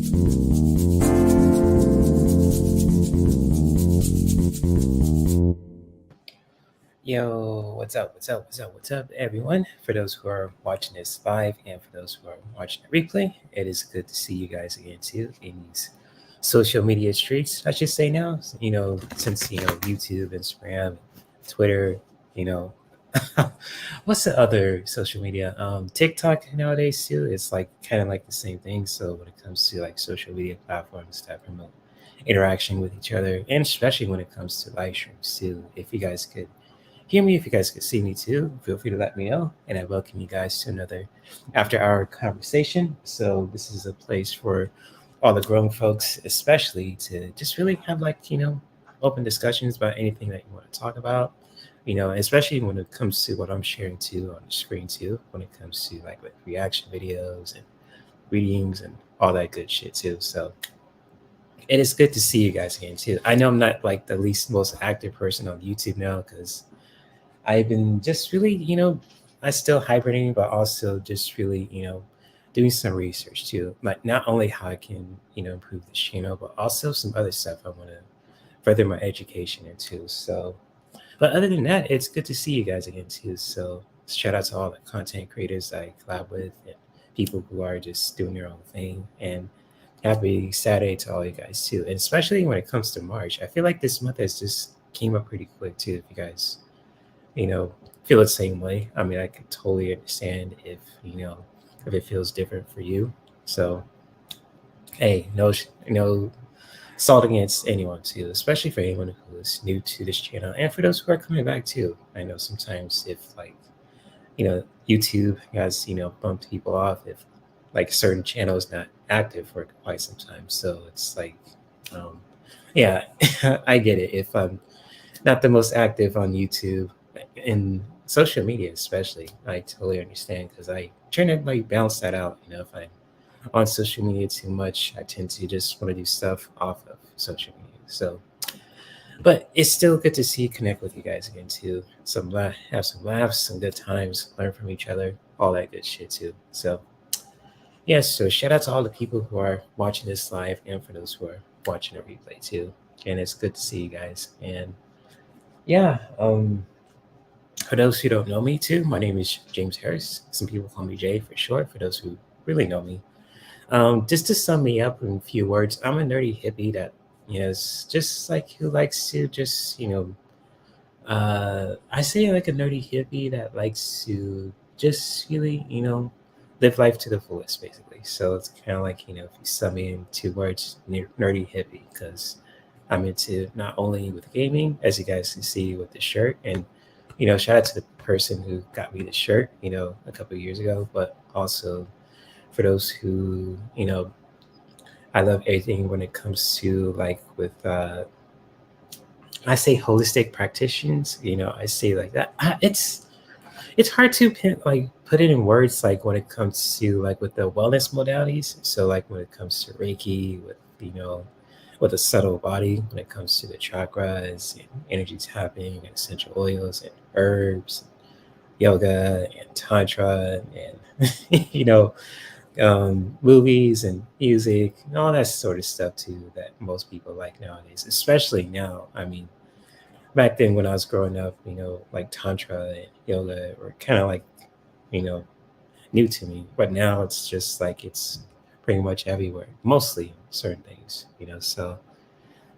Yo, what's up? What's up, everyone? For those who are watching this live and for those who are watching the replay, it is good to see you guys again too in these social media streets. I should say now, since YouTube, Instagram, Twitter, you know, what's the other social media? TikTok nowadays too. It's like kind of like the same thing. So when it comes to like social media platforms that promote interaction with each other, and especially when it comes to live streams too, if you guys could hear me, if you guys could see me too, feel free to let me know. And I welcome you guys to another after hour conversation. So this is a place for all the grown folks, especially to just really have open discussions about anything that you want to talk about. Especially when it comes to what I'm sharing too on the screen too, when it comes to like reaction videos and readings and all that good shit too. So it is good to see you guys again too. I know I'm not like the least most active person on YouTube now because I've been just really, I still hibernating, but also just really, doing some research too. Like not only how I can, improve this channel, but also some other stuff I want to further my education into. So, but other than that, it's good to see you guys again too. So shout out to all the content creators I collab with and people who are just doing their own thing. And happy Saturday to all you guys too. And especially when it comes to March, I feel like this month has just came up pretty quick too. If you guys you know, feel the same way. I mean, I can totally understand if it feels different for you. So, hey, no salt against anyone too, especially for anyone who is new to this channel and for those who are coming back too. I know sometimes if YouTube has, bumped people off if like certain channels not active for quite some time. So it's like, um, yeah, I get it. If I'm not the most active on YouTube in social media, especially. I totally understand because I try to like balance that out. If I'm on social media too much, I tend to just want to do stuff off of social media. So, but it's still good to see connect with you guys again too. Have some laughs, some good times, learn from each other, all that good shit too. So, yes. So shout out to all the people who are watching this live and for those who are watching the replay too. And it's good to see you guys. And yeah, for those who don't know me too, my name is James Harris. Some people call me Jay for short, for those who really know me. Just to sum me up in a few words, I'm a nerdy hippie that, is just like who likes to just, I say like a nerdy hippie that likes to just really, live life to the fullest, basically. So it's kind of like, if you sum me in 2 words, nerdy hippie, because I'm into not only with gaming, as you guys can see with the shirt, and shout out to the person who got me the shirt, a couple of years ago, but also for those who, I love everything when it comes to like with I say holistic practitioners, I say like that. It's hard to like put it in words like when it comes to like with the wellness modalities. So like when it comes to Reiki, with a subtle body, when it comes to the chakras and energy tapping and essential oils and herbs, yoga and tantra and movies and music and all that sort of stuff too that most people like nowadays, especially now. I mean, back then when I was growing up, like tantra and yoga were kind of like, you know, new to me. But now it's just like it's pretty much everywhere, mostly certain things, So,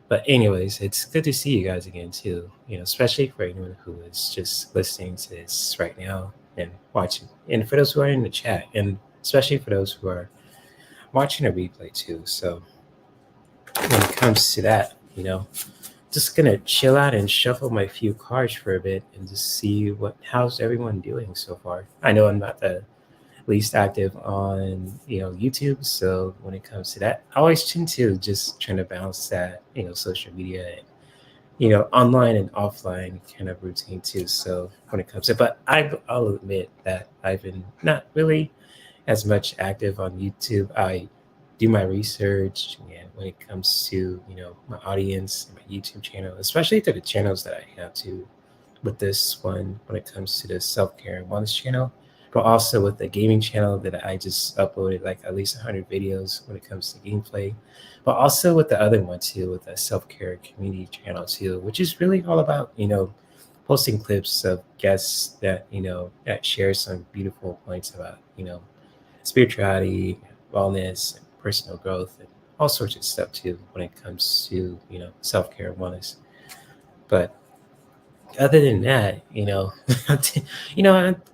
but anyways, it's good to see you guys again too. Especially for anyone who is just listening to this right now and watching, and for those who are in the chat, and especially for those who are watching a replay too. So when it comes to that, just gonna chill out and shuffle my few cards for a bit and just see how's everyone doing so far. I know I'm not the least active on YouTube, so when it comes to that, I always tend to just trying to balance that social media and online and offline kind of routine too. So when it comes to, but I'll admit that I've been not really as much active on YouTube. I do my research, and when it comes to my audience and my YouTube channel, especially to the channels that I have to, with this one when it comes to the self care and wellness channel, but also with the gaming channel that I just uploaded like at least 100 videos when it comes to gameplay, but also with the other one too, with the self-care community channel too, which is really all about, posting clips of guests that, that share some beautiful points about, spirituality, wellness, and personal growth, and all sorts of stuff too when it comes to, self-care and wellness. But other than that,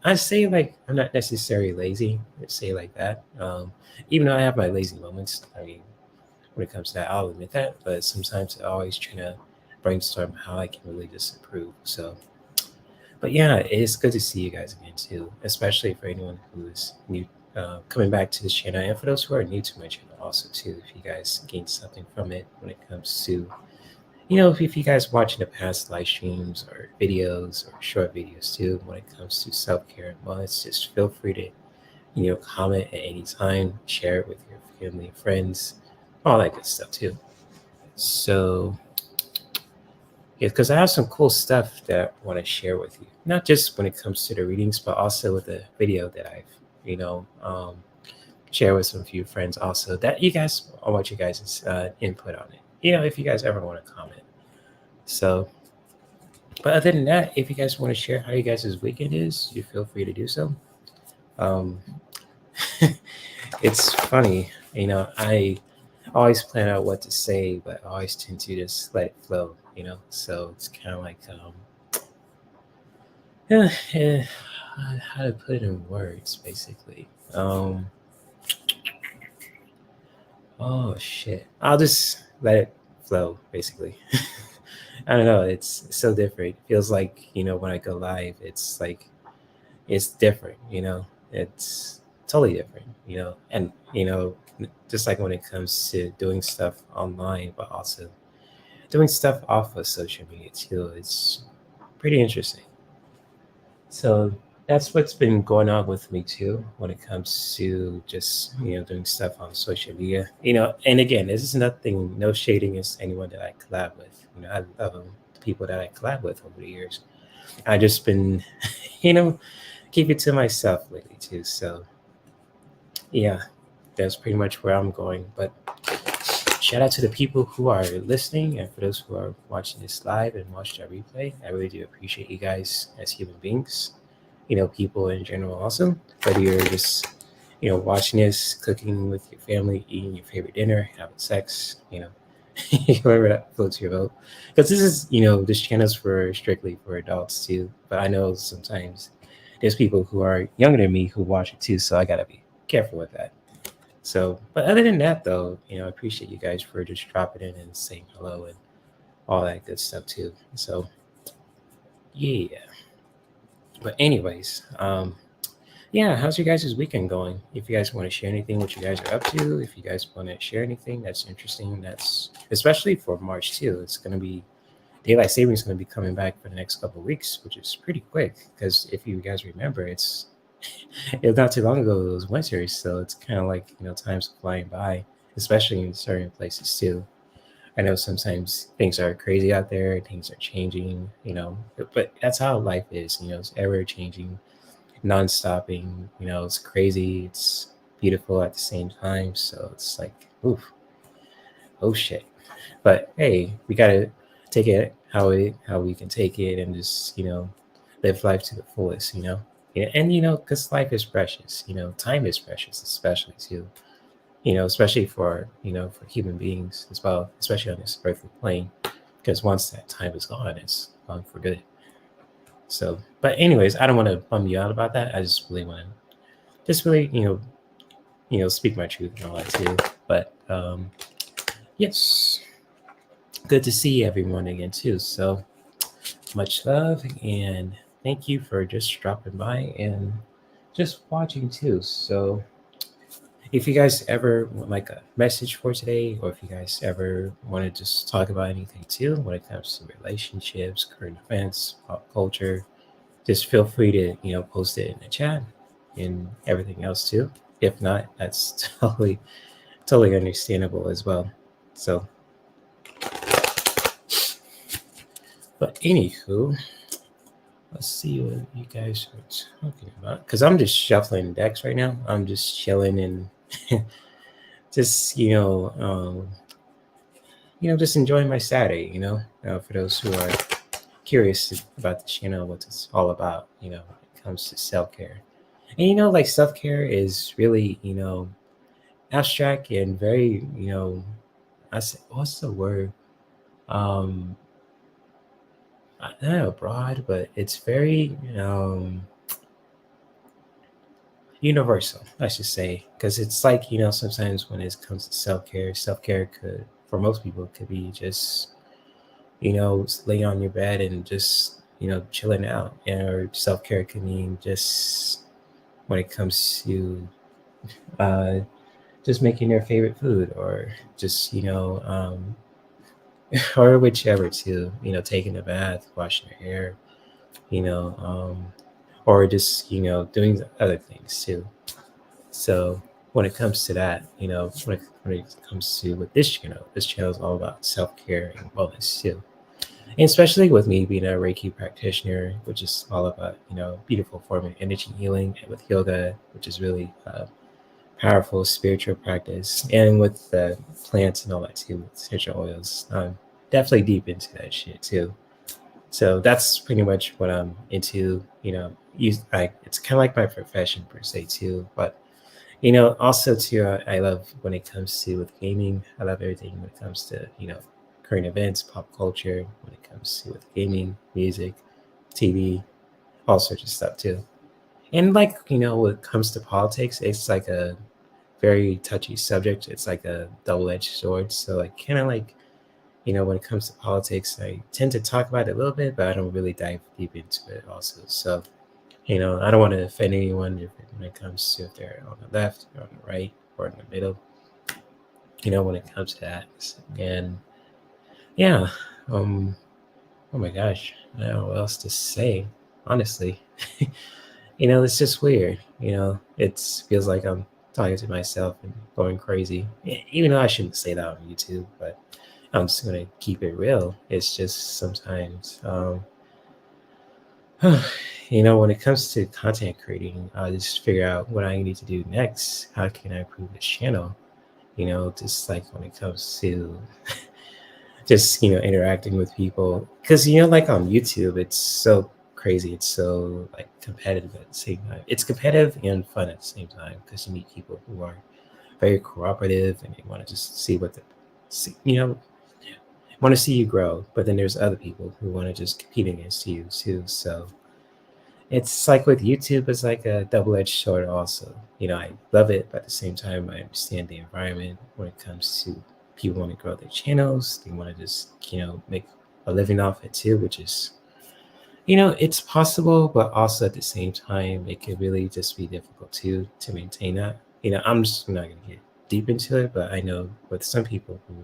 I say like I'm not necessarily lazy. I say like that. Even though I have my lazy moments. I mean, when it comes to that, I'll admit that. But sometimes I always try to brainstorm how I can really just improve. So, but yeah, it's good to see you guys again too, especially for anyone who is new, coming back to this channel, and for those who are new to my channel also too. If you guys gain something from it when it comes to, if you guys watching the past live streams or videos or short videos too, when it comes to self care and wellness, just feel free to, comment at any time, share it with your family and friends, all that good stuff too. So, yeah, because I have some cool stuff that I want to share with you, not just when it comes to the readings, but also with the video that I've, share with some few friends also that you guys, I want you guys' input on it. If you guys ever want to comment. So, but other than that, if you guys want to share how you guys' weekend is, you feel free to do so. Um, it's funny, I always plan out what to say, but I always tend to just let it flow. So it's kind of like, yeah, how to put it in words, basically. Oh shit, I'll just let it flow, basically. I don't know. It's so different. It feels like, when I go live, it's like it's different. It's totally different. And just like when it comes to doing stuff online, but also doing stuff off of social media too. It's pretty interesting. So that's what's been going on with me too when it comes to just doing stuff on social media. And again, this is nothing, no shading against anyone that I collab with. I love the people that I collab with over the years. I just been, you know, keep it to myself lately too. So yeah, that's pretty much where I'm going. But shout out to the people who are listening, and for those who are watching this live and watch that replay. I really do appreciate you guys as human beings. People in general also. Whether you're just watching this, cooking with your family, eating your favorite dinner, having sex, whoever that floats your boat. Because this is, this channel's for strictly for adults too. But I know sometimes there's people who are younger than me who watch it too, so I gotta be careful with that. So, but other than that, though, I appreciate you guys for just dropping in and saying hello and all that good stuff too. So, yeah. But anyways, yeah, how's your guys' weekend going? If you guys want to share anything, what you guys are up to, if you guys want to share anything that's interesting, that's especially for March too. It's going to be daylight savings going to be coming back for the next couple of weeks, which is pretty quick because if you guys remember, it's not too long ago it was winter, so it's kind of like time's flying by, especially in certain places too. I know sometimes things are crazy out there, things are changing, but that's how life is. It's ever changing, non-stopping. It's crazy, it's beautiful at the same time. So it's like, oof, oh shit. But hey, we gotta take it how we can take it and just live life to the fullest. Yeah, and because life is precious. Time is precious, especially too. Especially for human beings as well, especially on this earthly plane, because once that time is gone, it's gone for good. So, but anyways, I don't want to bum you out about that. I just really want to just really speak my truth and all that too. But yes, good to see everyone again too. So much love, and thank you for just dropping by and just watching too. So if you guys ever want like a message for today, or if you guys ever want to just talk about anything too when it comes to relationships, current events, pop culture, just feel free to post it in the chat and everything else too. If not, that's totally understandable as well. So, but anywho, Let's see what you guys are talking about. Because I'm just shuffling decks right now. I'm just chilling and just just enjoying my Saturday. For those who are curious about the channel, what it's all about. When it comes to self care, and like self care is really abstract and very I say what's the word um not broad, but it's very universal, I should say, because it's like sometimes when it comes to self care could for most people could be just lay on your bed and just chilling out, or self care could mean just when it comes to uh, just making their favorite food, or just or whichever too, taking a bath, washing your hair, you know, or just doing other things too. So when it comes to that, when it comes to with this channel is all about self care and wellness too. And especially with me being a Reiki practitioner, which is all about beautiful form of energy healing, and with yoga, which is really powerful spiritual practice, and with the plants and all that too, with essential oils. I'm definitely deep into that shit too. So that's pretty much what I'm into. It's kind of like my profession per se too, but also too, I love when it comes to with gaming. I love everything when it comes to current events, pop culture. When it comes to with gaming, music, TV, all sorts of stuff too. And like when it comes to politics, it's like a very touchy subject. It's like a double-edged sword. So like kind of like when it comes to politics, I tend to talk about it a little bit, but I don't really dive deep into it also. So I don't want to offend anyone when it comes to if they're on the left or on the right or in the middle. When it comes to that, and yeah, um, oh my gosh, I don't know what else to say. Honestly, it's just weird. It feels like I'm talking to myself and going crazy. Even though I shouldn't say that on YouTube, but I'm just gonna keep it real. It's just sometimes, when it comes to content creating, I just figure out what I need to do next. How can I improve this channel? Just like when it comes to just interacting with people, because like on YouTube, it's so crazy. It's so like competitive at the same time. It's competitive and fun at the same time because you meet people who are very cooperative and they want to just see what the see, want to see you grow. But then there's other people who want to just compete against you too. So it's like with YouTube, it's like a double-edged sword also. I love it, but at the same time, I understand the environment when it comes to people want to grow their channels. They want to just, make a living off it too, which is, it's possible, but also at the same time, it could really just be difficult to maintain that. I'm just not going to get deep into it, but I know with some people who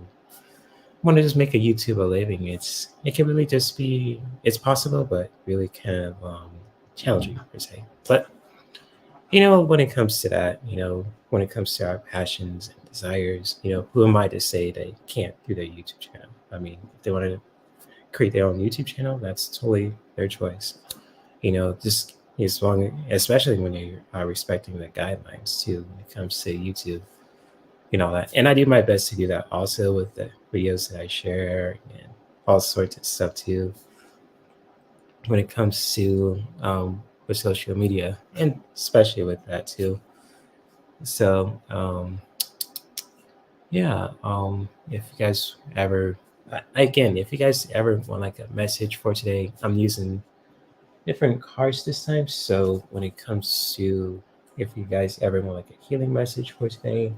want to just make a YouTube a living, it can really just be it's possible, but really kind of challenging per se. But when it comes to that, when it comes to our passions and desires, who am I to say they can't do their YouTube channel? I mean, if they want to create their own YouTube channel, that's totally their choice. Just as long, especially when you are respecting the guidelines too, when it comes to YouTube that. And I do my best to do that also with the videos that I share and all sorts of stuff too when it comes to with social media, and especially with that too. So yeah, if you guys ever again, if you guys ever want like a message for today, I'm using different cards this time. So when it comes to if you guys ever want like a healing message for today,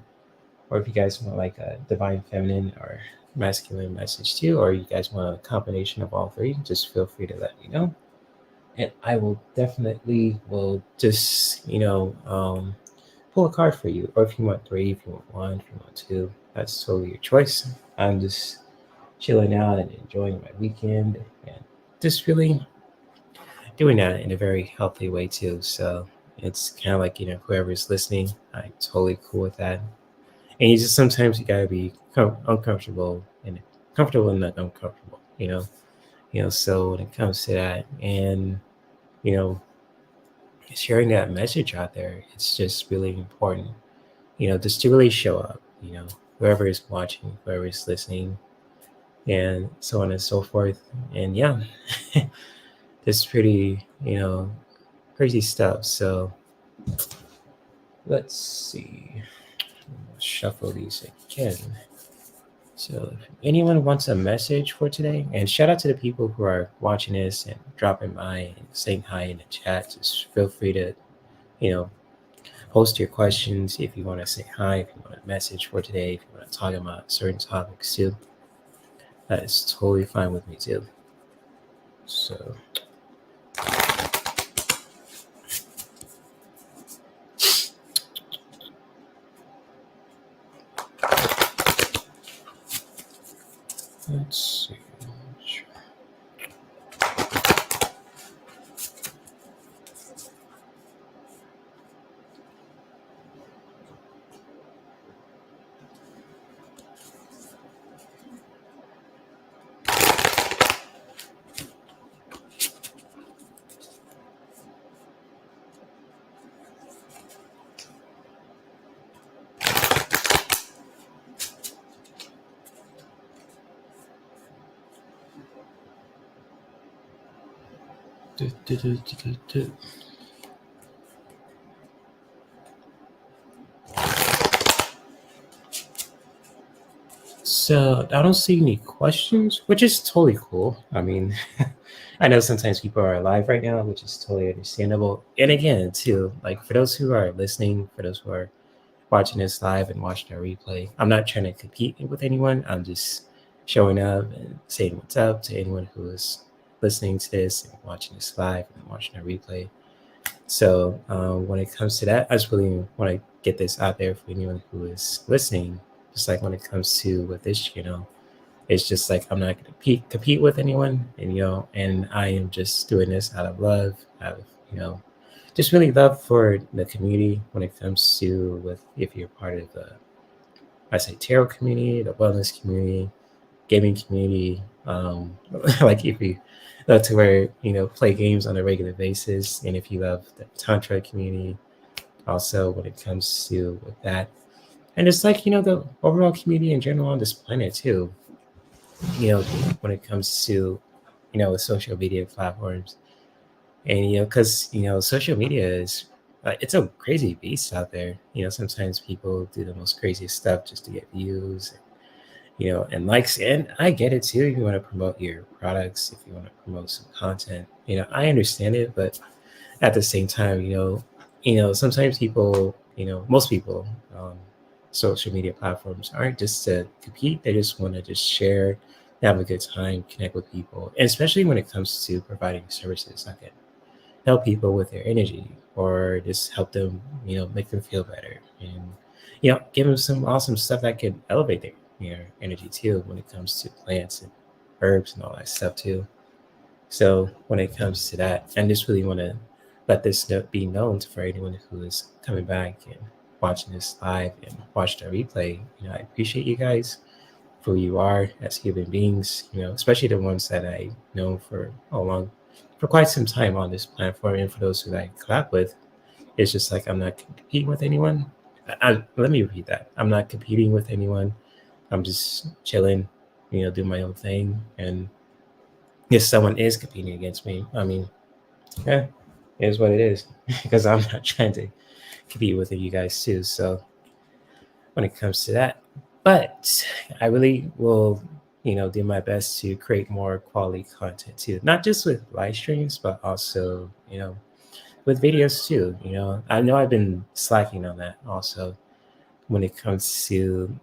or if you guys want like a divine feminine or masculine message too, or you guys want a combination of all three, just feel free to let me know. And I will definitely will just, pull a card for you. Or if you want three, if you want one, if you want two, that's totally your choice. I'm just chilling out and enjoying my weekend and just really doing that in a very healthy way too. So it's kind of like, whoever's listening, I'm totally cool with that. And you just sometimes you gotta be uncomfortable and comfortable and not uncomfortable. So when it comes to that, and you know, sharing that message out there, it's just really important, just to really show up, whoever is watching, whoever is listening, and so on and so forth. And yeah, it's pretty, crazy stuff. So let's see. Shuffle these again. So if anyone wants a message for today, and shout out to the people who are watching this and dropping by and saying hi in the chat, just feel free to, you know, post your questions if you want to say hi, if you want a message for today, if you want to talk about certain topics too. That is totally fine with me too. So let's see. So I don't see any questions, which is totally cool. I mean, I know sometimes people are alive right now, which is totally understandable. And again, too, like for those who are listening, for those who are watching this live and watching our replay, I'm not trying to compete with anyone. I'm just showing up and saying what's up to anyone who is listening to this and watching this live and watching our replay. So when it comes to that, I just really want to get this out there for anyone who is listening. Just like when it comes to with this channel, it's just like I'm not going to compete with anyone, and and I am just doing this out of love, out of just really love for the community when it comes to with if you're part of the I say tarot community, the wellness community, gaming community, like if you love to wear play games on a regular basis, and if you love the tantra community, also when it comes to with that, and it's like the overall community in general on this planet too. When it comes to with social media platforms, and because social media is it's a crazy beast out there. Sometimes people do the most craziest stuff just to get views, and likes. And I get it too. If you want to promote your products, if you want to promote some content, I understand it. But at the same time, sometimes people, most people, social media platforms aren't just to compete. They just want to just share, have a good time, connect with people, and especially when it comes to providing services that can help people with their energy or just help them, make them feel better, and give them some awesome stuff that can elevate their energy too when it comes to plants and herbs and all that stuff too. So when it comes to that, I just really want to let this be known for anyone who is coming back and watching this live and watching the replay. I appreciate you guys for who you are as human beings, especially the ones that I know for for quite some time on this platform, and for those who I collab with. It's just like I'm not competing with anyone. Let me repeat that. I'm not competing with anyone. I'm just chilling, doing my own thing. And if someone is competing against me, I mean, yeah, it is what it is. Because I'm not trying to compete with you guys too. So when it comes to that, but I really will, do my best to create more quality content too. Not just with live streams, but also, with videos too. I know I've been slacking on that also when it comes to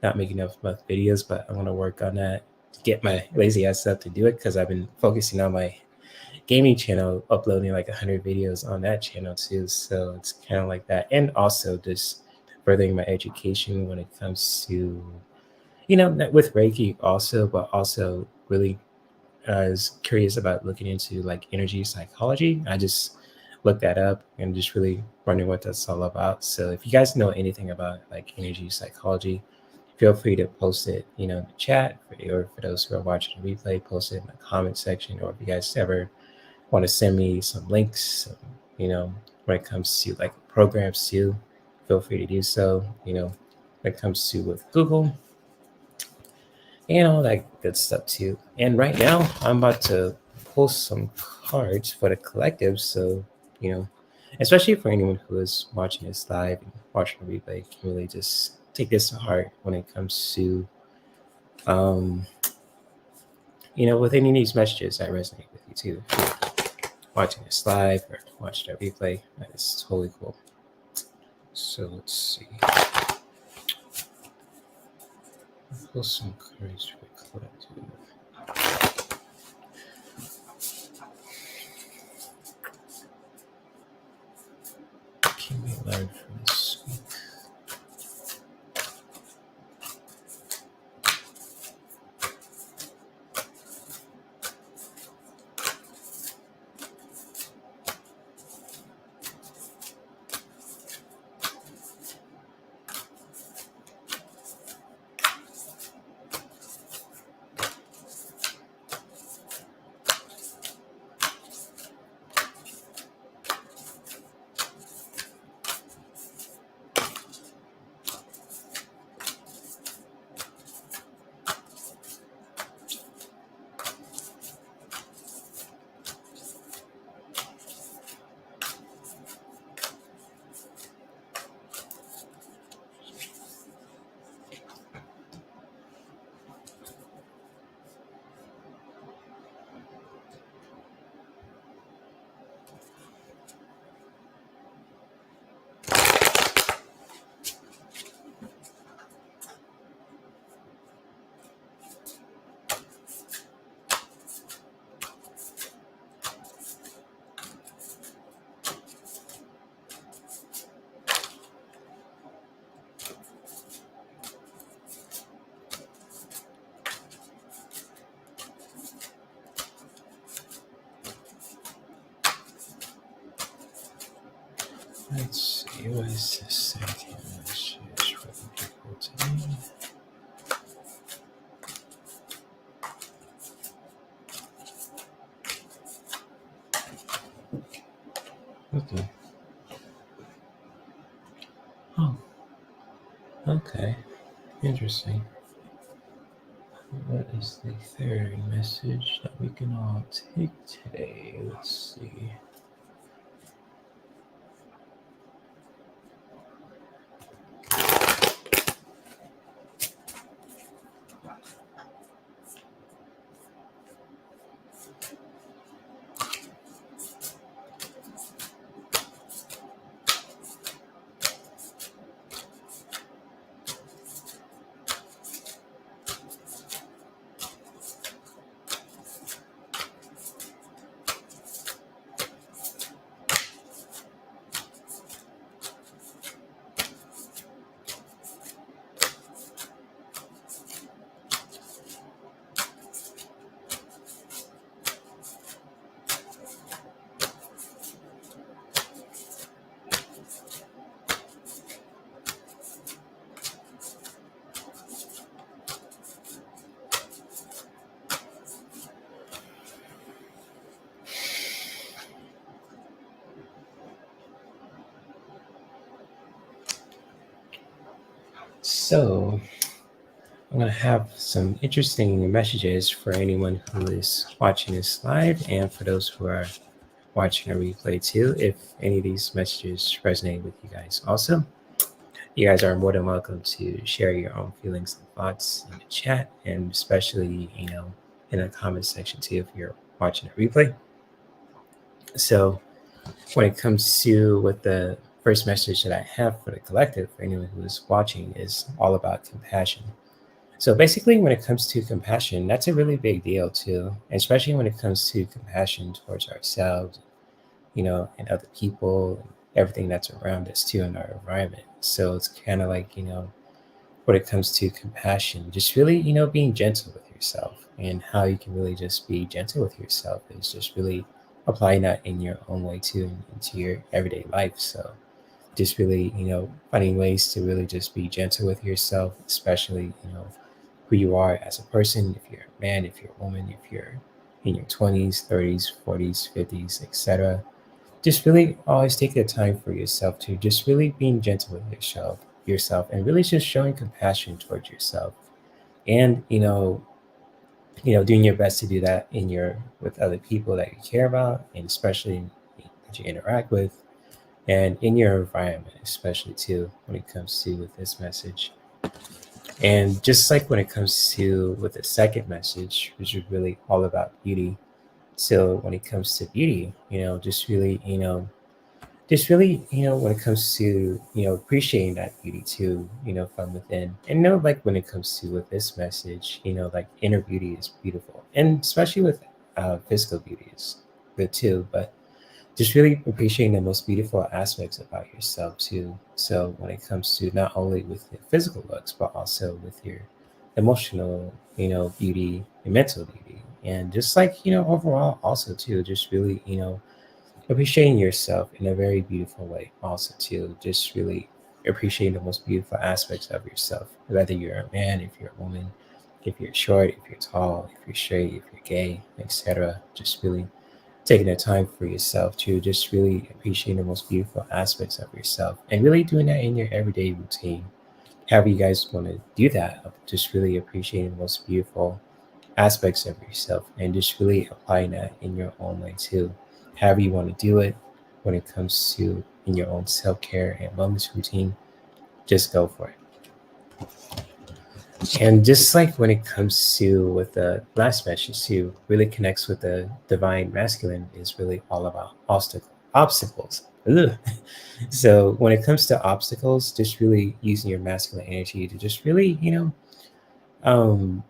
not making enough videos, but I want to work on that to get my lazy ass up to do it because I've been focusing on my gaming channel, uploading like 100 videos on that channel too. So it's kind of like that, and also just furthering my education when it comes to with Reiki also, but also really I was curious about looking into like energy psychology. I just looked that up and just really wondering what that's all about. So if you guys know anything about like energy psychology, feel free to post it, in the chat, or for those who are watching the replay, post it in the comment section. Or if you guys ever want to send me some links, when it comes to like programs too, feel free to do so. When it comes to with Google and all that good stuff too. And right now, I'm about to post some cards for the collective. So, you know, especially for anyone who is watching this live and watching the replay, can really just take this to heart when it comes to, um, with any of these messages that resonate with you too. If you're watching this live or watching the replay, that is totally cool. So let's see. Pull some cards for the collective. Can we learn from this week? Let's see, what is the second message for the people today? Okay. Oh, okay. Interesting. What is the third message that we can all take today? Let's see. So, I'm going to have some interesting messages for anyone who is watching this live and for those who are watching a replay too. If any of these messages resonate with you guys, also, you guys are more than welcome to share your own feelings and thoughts in the chat, and especially, in the comment section too if you're watching a replay. So, when it comes to what the first message that I have for the collective, for anyone who is watching, is all about compassion. So basically, when it comes to compassion, that's a really big deal too, especially when it comes to compassion towards ourselves, and other people, and everything that's around us too in our environment. So it's kind of like, when it comes to compassion, just really, being gentle with yourself, and how you can really just be gentle with yourself is just really applying that in your own way too, into your everyday life. So just really, finding ways to really just be gentle with yourself, especially, who you are as a person, if you're a man, if you're a woman, if you're in your 20s, 30s, 40s, 50s, etc. Just really always take the time for yourself to just really being gentle with yourself, and really just showing compassion towards yourself. And doing your best to do that in your with other people that you care about, and especially that you interact with, and in your environment, especially too when it comes to with this message. And just like when it comes to with the second message, which is really all about beauty. So when it comes to beauty, just really, when it comes to, appreciating that beauty too, from within. And like when it comes to with this message, like inner beauty is beautiful. And especially with physical beauty is good too. But just really appreciating the most beautiful aspects about yourself too. So when it comes to not only with the physical looks, but also with your emotional, beauty and mental beauty. And just like, overall also too, just really, appreciating yourself in a very beautiful way also too. Just really appreciating the most beautiful aspects of yourself, whether you're a man, if you're a woman, if you're short, if you're tall, if you're straight, if you're gay, etc. Just really taking the time for yourself to just really appreciate the most beautiful aspects of yourself, and really doing that in your everyday routine. However you guys want to do that, just really appreciating the most beautiful aspects of yourself, and just really applying that in your own way too. However you want to do it when it comes to in your own self-care and wellness routine, just go for it. And just like when it comes to with the last message too, really connects with the divine masculine is really all about obstacles. Ugh. So when it comes to obstacles, just really using your masculine energy to just really, um,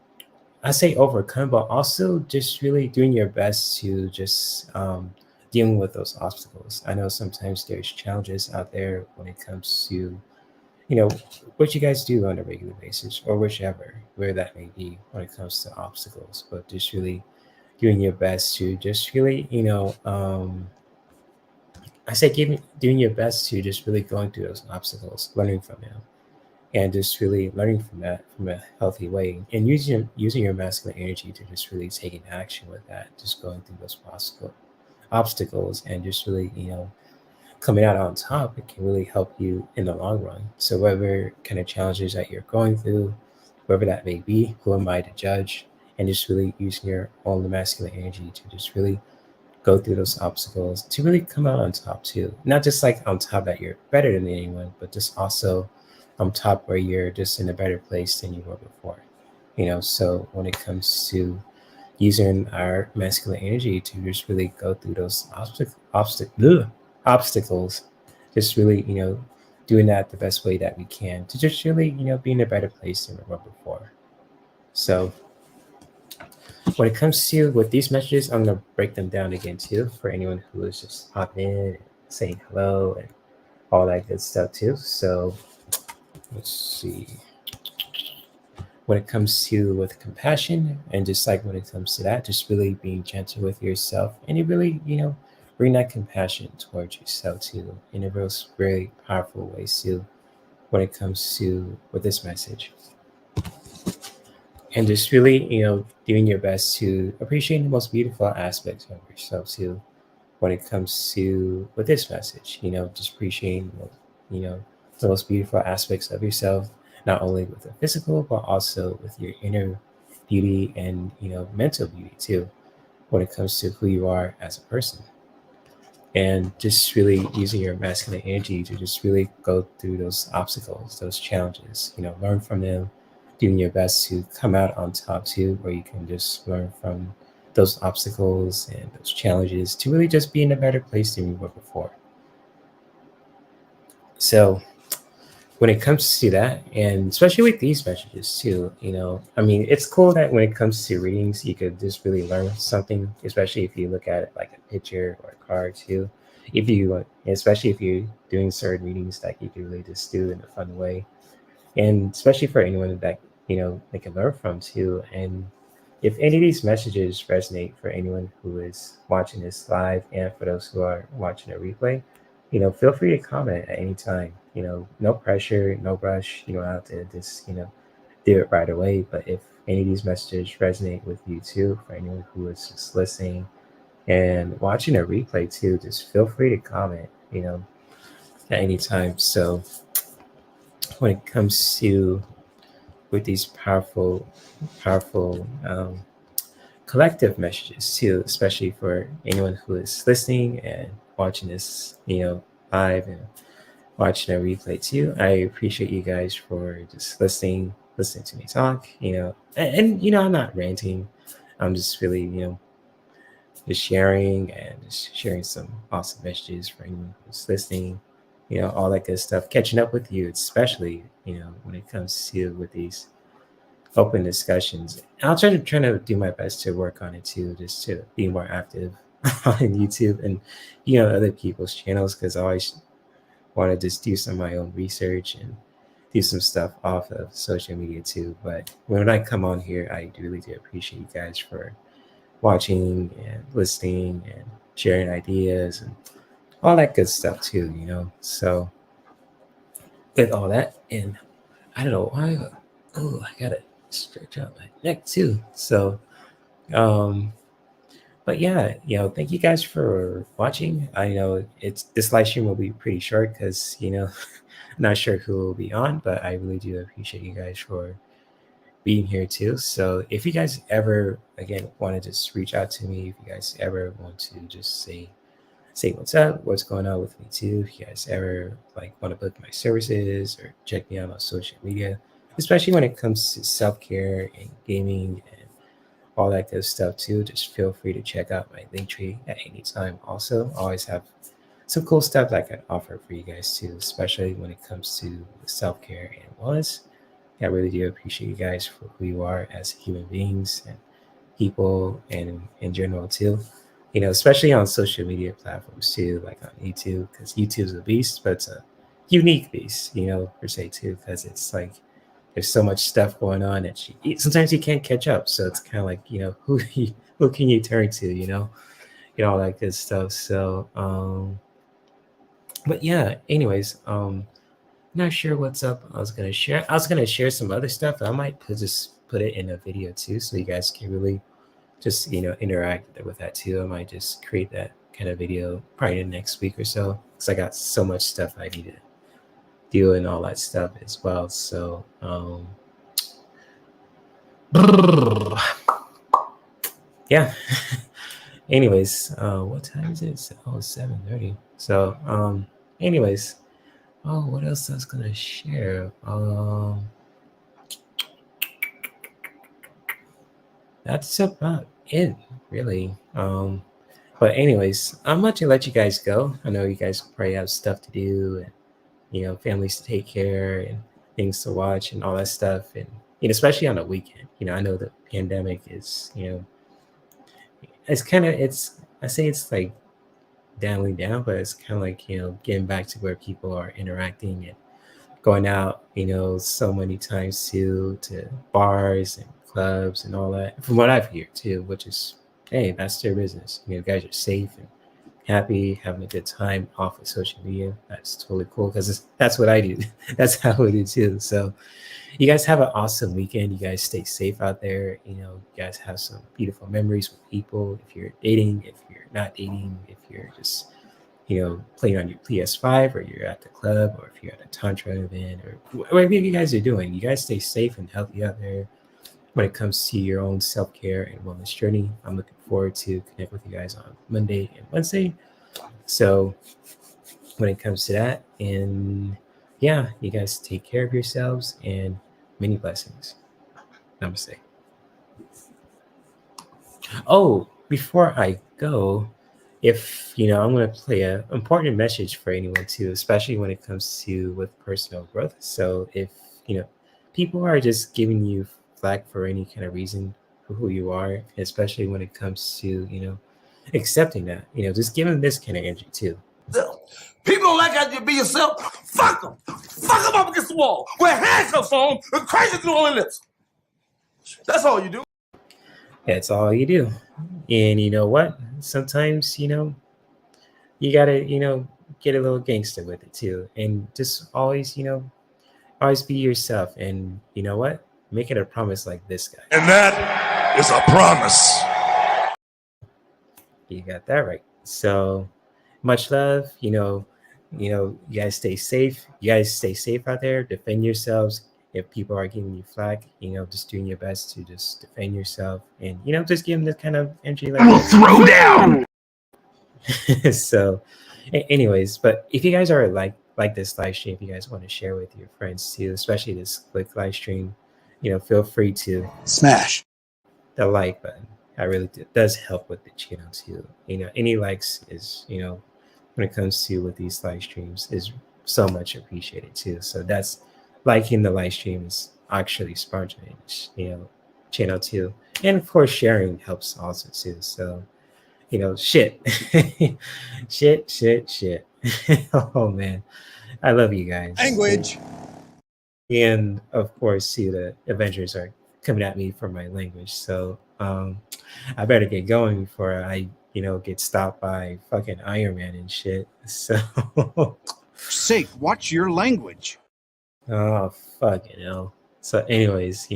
I say overcome, but also just really doing your best to just dealing with those obstacles. I know sometimes there's challenges out there when it comes to, you know, what you guys do on a regular basis, or whichever, where that may be when it comes to obstacles, but just really doing your best to just really, I say doing your best to just really going through those obstacles, learning from them, and just really learning from that from a healthy way, and using your masculine energy to just really taking action with that, just going through those obstacles, and just really, coming out on top. It can really help you in the long run. So whatever kind of challenges that you're going through, wherever that may be, who am I to judge? And just really using your own masculine energy to just really go through those obstacles to really come out on top too. Not just like on top that you're better than anyone, but just also on top where you're just in a better place than you were before. So when it comes to using our masculine energy to just really go through those obstacles, just really, doing that the best way that we can to just really, be in a better place than we were before. So when it comes to with these messages, I'm gonna break them down again too for anyone who is just hopping in and saying hello and all that good stuff too. So let's see. When it comes to with compassion, and just like when it comes to that, just really being gentle with yourself, and you really, bring that compassion towards yourself too in a real very powerful ways too when it comes to with this message. And just really, doing your best to appreciate the most beautiful aspects of yourself too when it comes to with this message, just appreciating, you know, the most beautiful aspects of yourself, not only with the physical, but also with your inner beauty and, mental beauty too, when it comes to who you are as a person. And just really using your masculine energy to just really go through those obstacles, those challenges, learn from them, doing your best to come out on top too, where you can just learn from those obstacles and those challenges to really just be in a better place than you were before. So when it comes to that, and especially with these messages too, I mean, it's cool that when it comes to readings, you could just really learn something, especially if you look at it like a picture or a card too. If you, especially if you're doing certain readings that you can really just do in a fun way, and especially for anyone that they can learn from too. And if any of these messages resonate for anyone who is watching this live, and for those who are watching a replay, feel free to comment at any time. No pressure, no rush. You don't have to just do it right away. But if any of these messages resonate with you too, for anyone who is just listening and watching a replay too, just feel free to comment, at any time. So when it comes to with these powerful collective messages too, especially for anyone who is listening and watching this, live and watching a replay too. I appreciate you guys for just listening to me talk, and I'm not ranting. I'm just really, just sharing and just sharing some awesome messages for anyone who's listening, all that good stuff, catching up with you, especially, when it comes to with these open discussions. I'll try to do my best to work on it too, just to be more active on YouTube and other people's channels, because I always want to just do some of my own research and do some stuff off of social media too. But when I come on here, I really do appreciate you guys for watching and listening and sharing ideas and all that good stuff too. So with all that, and I don't know why, oh, I gotta stretch out my neck too. So, um, but yeah, thank you guys for watching. I know it's this live stream will be pretty short because I'm not sure who will be on, but I really do appreciate you guys for being here too. So if you guys ever again want to just reach out to me, if you guys ever want to just say what's up, what's going on with me too. If you guys ever like want to book my services or check me out on social media, especially when it comes to self-care and gaming and all that good stuff too, just feel free to check out my Linktree at any time. Also, I always have some cool stuff that I can offer for you guys too, especially when it comes to self-care and wellness. I really do appreciate you guys for who you are as human beings and people and in general too. Especially on social media platforms too, like on YouTube, because YouTube's a beast, but it's a unique beast, per se too, because it's like there's so much stuff going on that sometimes you can't catch up. So it's kind of like who can you turn to, all that good stuff. So, but yeah. Anyways, not sure what's up. I was gonna share some other stuff. I might just put it in a video too, so you guys can really just interact with that too. I might just create that kind of video probably the next week or so, because I got so much stuff I need to do and all that stuff as well. So yeah. Anyways, what time is it? Oh, 7:30. So anyways, what else I was gonna share? That's about it, really. But anyways, I'm about to let you guys go. I know you guys probably have stuff to do and families to take care and things to watch and all that stuff. And especially on the weekend. I know the pandemic is, it's kind of I say it's like downly down, but it's kind of like, getting back to where people are interacting and going out, so many times to bars and clubs and all that. From what I've heard too, which is, hey, that's their business. Guys are safe and happy, having a good time off of social media. That's totally cool because that's what I do. That's how I do too. So you guys have an awesome weekend. You guys stay safe out there. You guys have some beautiful memories with people. If you're dating, if you're not dating, if you're just playing on your PS5 or you're at the club or if you're at a tantra event or whatever you guys are doing, you guys stay safe and healthy out there when it comes to your own self-care and wellness journey. I'm looking forward to connect with you guys on Monday and Wednesday. So when it comes to that, and yeah, you guys take care of yourselves and many blessings. Namaste. Oh, before I go, if I'm going to play a important message for anyone too, especially when it comes to with personal growth. So if people are just giving you flack for any kind of reason for who you are, especially when it comes to accepting that, just give them this kind of energy too. People don't like how you be yourself. Fuck them up against the wall. Wear handcuffs on and crazy through all their lips. That's all you do. That's all you do. And you know what? Sometimes, you gotta, get a little gangster with it too. And just always, always be yourself. And you know what? make it a promise like this guy. And that is a promise. You got that right. So much love. You guys stay safe. You guys stay safe out there. Defend yourselves. If people are giving you flack, just doing your best to just defend yourself, and just give them this kind of energy like this. Throw down. So, anyways, but if you guys are like this live stream, if you guys want to share with your friends too, especially this quick live stream, feel free to Smash the like button. I really does help with the channel too. Any likes is when it comes to with these live streams is so much appreciated too. So that's liking the live stream is actually sponsoring channel too, and of course sharing helps also too. So shit. shit. Oh man, I love you guys. language. And of course, see, the Avengers are coming at me for my language. So I better get going before I, get stopped by fucking Iron Man and shit. So Sake, watch your language. oh fucking hell. So, anyways,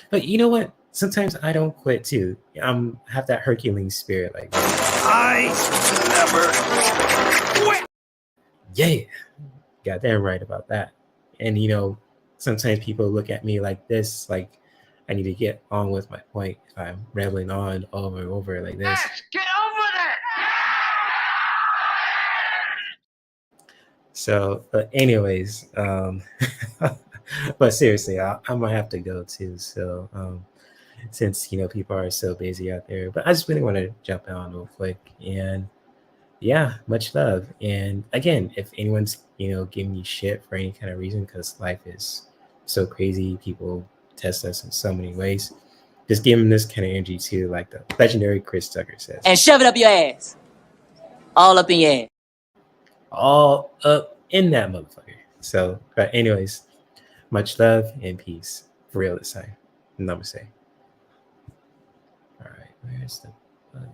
but you know what? Sometimes I don't quit too. Have that Hercules spirit, like I never quit. yeah, goddamn right about that. And sometimes people look at me like this, like I need to get on with my point. If I'm rambling on over and over like this. Get over that! So, but anyways, but seriously, I'm gonna have to go too. So, since people are so busy out there, but I just really want to jump on real quick, and yeah, much love. And again, if anyone's giving you shit for any kind of reason, because life is so crazy, people test us in so many ways. Just give them this kind of energy too, like the legendary Chris Tucker says. And shove it up your ass. All up in your ass. All up in that motherfucker. So, but anyways, much love and peace. For real this time. Namaste. All right, where's the button?